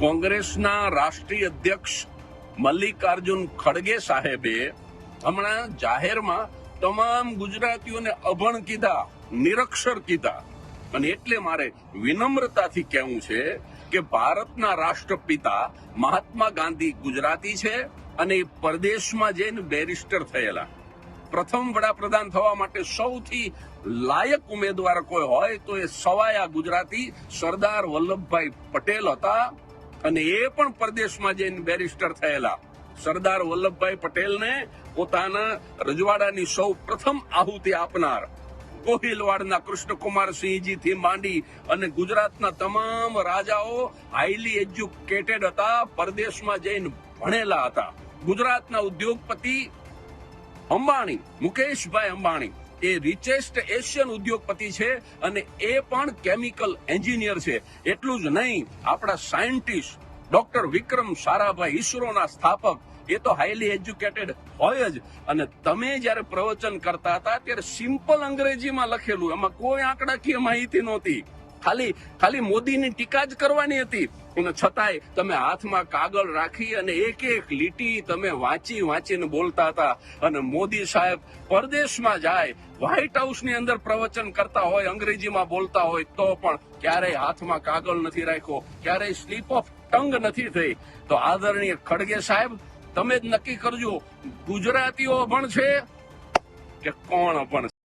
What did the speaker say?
કોંગ્રેસના રાષ્ટ્રીય અધ્યક્ષ મલ્લિકાર્જુન ખડગે સાહેબે હમણાં જાહેરમાં તમામ ગુજરાતીઓને અભણ કીધા, નિરક્ષર કીધા. અને એટલે મારે વિનમ્રતાથી કહેવું છે કે ભારતના રાષ્ટ્રપિતા મહાત્મા ગાંધી ગુજરાતી છે અને એ પરદેશમાં જઈને બેરિસ્ટર થયેલા. પ્રથમ વડાપ્રધાન થવા માટે સૌથી લાયક ઉમેદવાર કોઈ હોય તો એ સવાયા ગુજરાતી સરદાર વલ્લભભાઈ પટેલ હતા અને એ પણ પરદેશમાં જઈને બેરિસ્ટર થયેલા. સરદાર વલ્લભભાઈ પટેલને પોતાના રજવાડાની સૌ પ્રથમ આહુતિ આપનાર કોહિલવાડના કૃષ્ણકુમાર સિંહજીથી માંડી અને ગુજરાતના તમામ રાજાઓ હાઈલી એજ્યુકેટેડ હતા, પરદેશમાં જઈને ભણેલા હતા. ગુજરાતના ઉદ્યોગપતિ અંબાણી, મુકેશભાઈ અંબાણી એ રિચેસ્ટ એશિયન ઉદ્યોગપતિ છે અને એ પણ કેમિકલ એન્જિનિયર છે. એટલું જ નહીં, આપણા સાયન્ટિસ્ટ ડોક્ટર વિક્રમ સારાભાઈ, ઈસરોના સ્થાપક, એ તો હાઈલી એજ્યુકેટેડ હોય જ. અને તમે જયારે પ્રવચન કરતા હતા ત્યારે સિમ્પલ અંગ્રેજીમાં લખેલું, એમાં કોઈ આંકડાકીય માહિતી નહોતી. ખાલી મોદીની ટીકા જ કરવાની હતી. અને છતાંય તમે હાથમાં કાગળ રાખી અને એક એક લીટી તમે વાંચીને બોલતા હતા. અને મોદી સાહેબ પરદેશમાં જાય, વ્હાઇટ હાઉસની અંદર પ્રવચન કરતા હોય, અંગ્રેજીમાં બોલતા હોય તો પણ ક્યારેય હાથમાં કાગળ નથી રાખ્યો, ક્યારેય સ્લીપ ઓફ ટંગ નથી થઈ. તો આદરણીય ખડગે સાહેબ, તમે જ નક્કી કરજો, ગુજરાતીઓ અભણ છે કે કોણ અભણ છે.